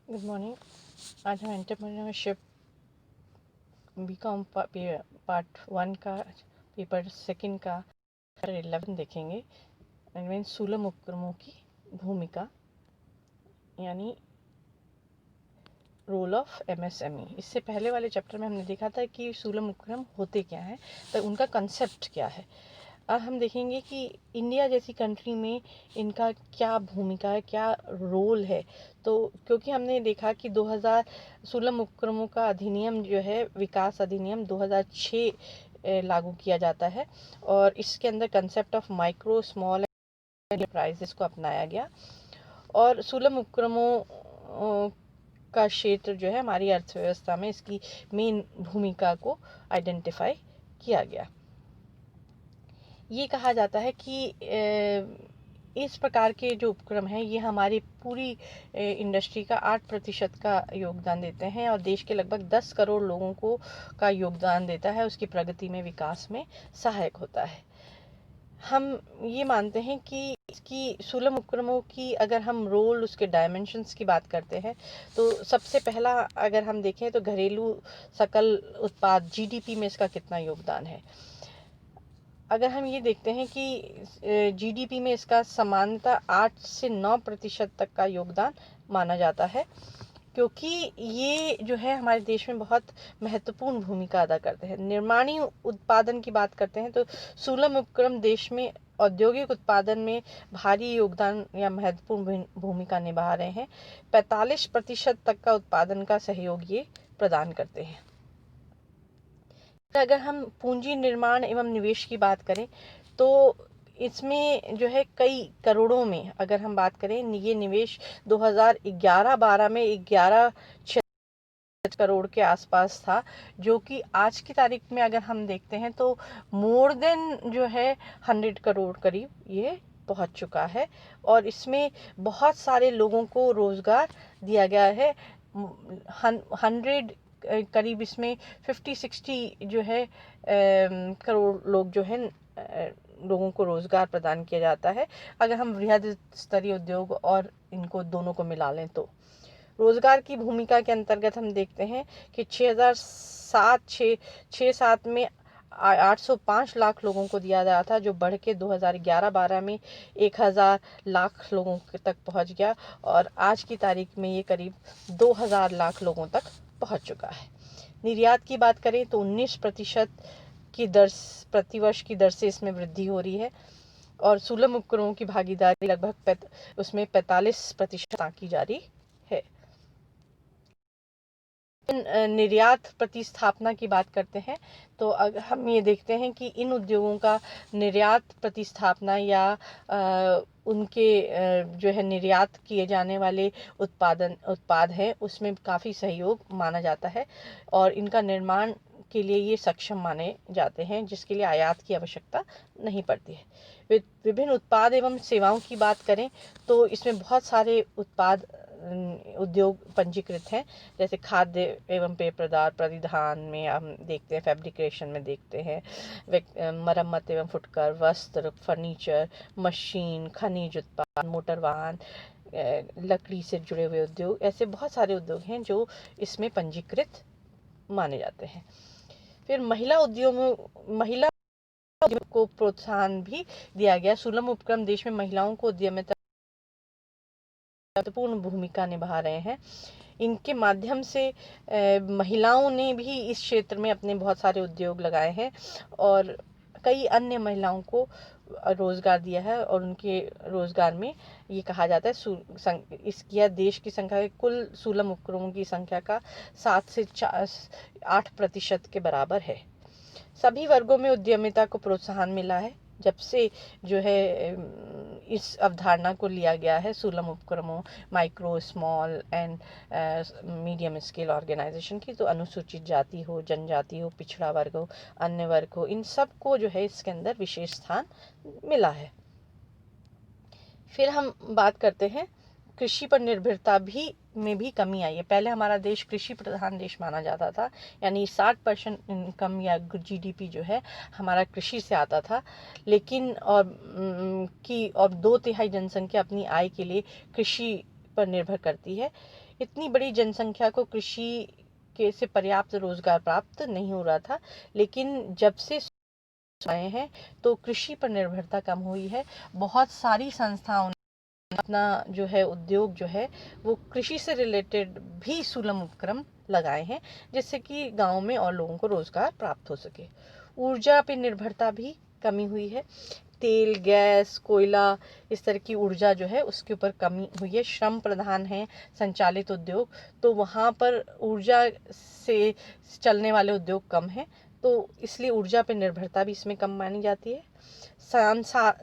Good morning. आज हम entrepreneurship BCom part 1 का पेपर 2 का 11 देखेंगे। मीन सुलम उपक्रमों की भूमिका यानी रोल ऑफ एमएसएमई। इससे पहले वाले चैप्टर में हमने देखा था कि सुलम उपक्रम होते क्या हैं, तो उनका कंसेप्ट क्या है। अब हम देखेंगे कि इंडिया जैसी कंट्री में इनका क्या भूमिका है, क्या रोल है। तो क्योंकि हमने देखा कि 2000 सुलम उपक्रमों का अधिनियम जो है, विकास अधिनियम 2006 लागू किया जाता है और इसके अंदर concept of micro small enterprises को अपनाया गया और सुलम उपक्रमों का क्षेत्र जो है हमारी अर्थव्यवस्था में इसकी मेन भूमिका को आइडेंटिफाई किया गया। ये कहा जाता है कि इस प्रकार के जो उपक्रम हैं ये हमारी पूरी इंडस्ट्री का 8% का योगदान देते हैं और देश के लगभग 10 करोड़ लोगों को का योगदान देता है, उसकी प्रगति में, विकास में सहायक होता है। हम ये मानते हैं कि इसकी सुलम उपक्रमों की अगर हम रोल, उसके डायमेंशंस की बात करते हैं तो सबसे पहला अगर हम देखें तो घरेलू सकल उत्पाद जीडीपी में इसका कितना योगदान है। अगर हम ये देखते हैं कि जीडीपी में इसका सामान्यतः 8 से 9% तक का योगदान माना जाता है, क्योंकि ये जो है हमारे देश में बहुत महत्वपूर्ण भूमिका अदा करते हैं। निर्माणी उत्पादन की बात करते हैं तो सुलम उपक्रम देश में औद्योगिक उत्पादन में भारी योगदान या महत्वपूर्ण भूमिका निभा रहे हैं। 45% तक का उत्पादन का सहयोग ये प्रदान करते हैं। अगर हम पूंजी निर्माण एवं निवेश की बात करें तो इसमें जो है कई करोड़ों में अगर हम बात करें, ये निवेश 2011-12 में 11 करोड़ के आसपास था, जो कि आज की तारीख में अगर हम देखते हैं तो मोर देन जो है 100 करोड़ करीब ये पहुंच चुका है और इसमें बहुत सारे लोगों को रोजगार दिया गया है। 100 करीब इसमें 50-60 जो है करोड़ लोग जो है लोगों को रोजगार प्रदान किया जाता है। अगर हम वृहद स्तरीय उद्योग और इनको दोनों को मिला लें तो रोजगार की भूमिका के अंतर्गत हम देखते हैं कि 2007 में 805 लाख लोगों को दिया गया था, जो बढ़ के 2011-12 में 1000 लाख लोगों तक पहुंच गया और आज की तारीख में ये करीब 2000 लाख लोगों तक पहुंच चुका है। निर्यात की बात करें तो 19% की दर प्रतिवर्ष की दर से इसमें वृद्धि हो रही है और सुलम उपकरणों की भागीदारी लगभग उसमें 45% आंकी जा रही है। निर्यात प्रतिस्थापना की बात करते हैं तो अगर हम ये देखते हैं कि इन उद्योगों का निर्यात प्रतिस्थापना या उनके जो है निर्यात किए जाने वाले उत्पाद है उसमें काफ़ी सहयोग माना जाता है और इनका निर्माण के लिए ये सक्षम माने जाते हैं, जिसके लिए आयात की आवश्यकता नहीं पड़ती है। विभिन्न उत्पाद एवं सेवाओं की बात करें तो इसमें बहुत सारे उत्पाद उद्योग पंजीकृत हैं, जैसे खाद्य एवं पेय पदार्थ, परिधान में हम देखते हैं, फैब्रिकेशन में देखते हैं, मरम्मत एवं फुटकर, वस्त्र, फर्नीचर, मशीन, खनिज उत्पाद, मोटर वाहन, लकड़ी से जुड़े हुए उद्योग, ऐसे बहुत सारे उद्योग हैं जो इसमें पंजीकृत माने जाते हैं। फिर महिला उद्योगों को प्रोत्साहन भी दिया गया। सुलम उपक्रम देश में महिलाओं को उद्यमिता महत्वपूर्ण भूमिका निभा रहे हैं। इनके माध्यम से महिलाओं ने भी इस क्षेत्र में अपने बहुत सारे उद्योग लगाए हैं और कई अन्य महिलाओं को रोजगार दिया है और उनके रोजगार में ये कहा जाता है इसकी देश की संख्या, कुल सुलम उपक्रमों की संख्या का 7 से 8% के बराबर है। सभी वर्गों में उद्यमिता को प्रोत्साहन मिला है जब से जो है इस अवधारणा को लिया गया है सुलम उपक्रमों, micro, small and medium scale organisation की। तो अनुसूचित जाति हो, जनजाति हो, पिछड़ा वर्ग हो, अन्य वर्ग हो, इन सब को जो है इसके अंदर विशेष स्थान मिला है। फिर हम बात करते हैं कृषि पर निर्भरता में भी कमी आई है। पहले हमारा देश कृषि प्रधान देश माना जाता था, यानी 60% इनकम या जीडीपी जो है हमारा कृषि से आता था, लेकिन और 2/3 जनसंख्या अपनी आय के लिए कृषि पर निर्भर करती है। इतनी बड़ी जनसंख्या को कृषि के से पर्याप्त रोजगार प्राप्त नहीं हो रहा था, लेकिन जब से आए हैं तो कृषि पर निर्भरता कम हुई है। बहुत सारी संस्थाओं ने अपना जो है उद्योग जो है वो कृषि से रिलेटेड भी सुलभ उपक्रम लगाए हैं, जिससे कि गांव में और लोगों को रोजगार प्राप्त हो सके। ऊर्जा पर निर्भरता भी कमी हुई है। तेल, गैस, कोयला, इस तरह की ऊर्जा जो है उसके ऊपर कमी हुई है। श्रम प्रधान है संचालित उद्योग, तो वहाँ पर ऊर्जा से चलने वाले उद्योग कम हैं, तो इसलिए ऊर्जा पर निर्भरता भी इसमें कम मानी जाती है।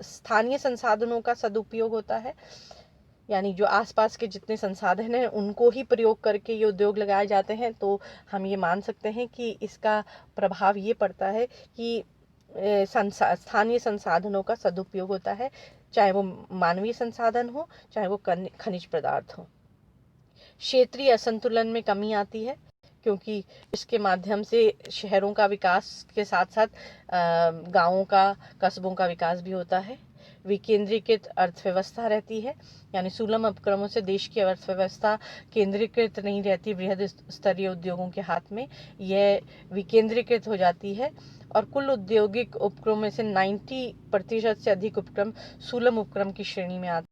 स्थानीय संसाधनों का सदुपयोग होता है, यानी जो आसपास के जितने संसाधन हैं उनको ही प्रयोग करके ये उद्योग लगाए जाते हैं। तो हम ये मान सकते हैं कि इसका प्रभाव ये पड़ता है कि स्थानीय संसाधनों का सदुपयोग होता है, चाहे वो मानवीय संसाधन हो, चाहे वो खनिज पदार्थ हो। क्षेत्रीय असंतुलन में कमी आती है, क्योंकि इसके माध्यम से शहरों का विकास के साथ साथ गांवों का, कस्बों का विकास भी होता है। विकेंद्रीकृत अर्थव्यवस्था रहती है, यानी सुलभ उपक्रमों से देश की अर्थव्यवस्था केंद्रीकृत नहीं रहती बृहद स्तरीय उद्योगों के हाथ में, यह विकेंद्रीकृत हो जाती है। और कुल औद्योगिक उपक्रमों में से 90% से अधिक उपक्रम सुलभ उपक्रम की श्रेणी में आते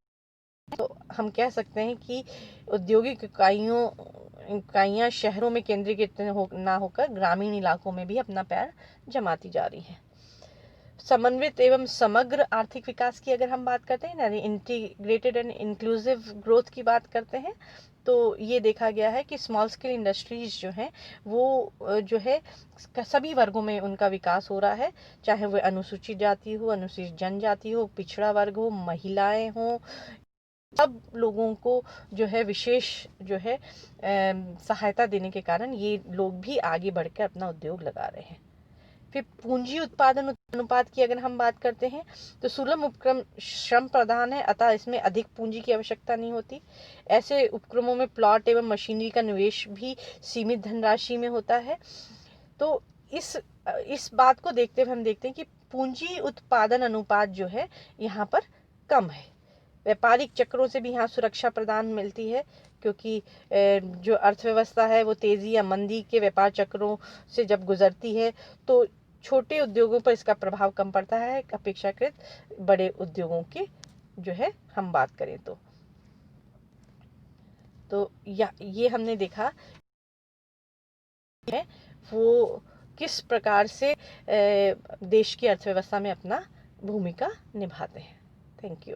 हैं। तो हम कह सकते हैं कि औद्योगिक इकाइयाँ शहरों में केंद्रीकृत ना होकर ग्रामीण इलाकों में भी अपना पैर जमाती जा रही हैं। समन्वित एवं समग्र आर्थिक विकास की अगर हम बात करते हैं, यानी इंटीग्रेटेड एंड इंक्लूसिव ग्रोथ की बात करते हैं, तो ये देखा गया है कि स्मॉल स्केल इंडस्ट्रीज जो हैं वो जो है सभी वर्गों में उनका विकास हो रहा है, चाहे वह अनुसूचित जाति हो, अनुसूचित जनजाति हो, पिछड़ा वर्ग हो, महिलाएं हो, सब लोगों को जो है विशेष जो है सहायता देने के कारण ये लोग भी आगे बढ़कर अपना उद्योग लगा रहे हैं। फिर पूंजी उत्पादन अनुपात की अगर हम बात करते हैं, तो सुलभ उपक्रम श्रम प्रधान है, अतः इसमें अधिक पूंजी की आवश्यकता नहीं होती। ऐसे उपक्रमों में प्लॉट एवं मशीनरी का निवेश भी सीमित धनराशि में होता है। तो इस बात को देखते हुए हम देखते हैं कि पूंजी उत्पादन अनुपात जो है यहाँ पर कम है। व्यापारिक चक्रों से भी यहाँ सुरक्षा प्रदान मिलती है, क्योंकि जो अर्थव्यवस्था है वो तेजी या मंदी के व्यापार चक्रों से जब गुजरती है तो छोटे उद्योगों पर इसका प्रभाव कम पड़ता है अपेक्षाकृत बड़े उद्योगों की जो है हम बात करें तो ये हमने देखा है वो किस प्रकार से देश की अर्थव्यवस्था में अपना भूमिका निभाते हैं। Thank you.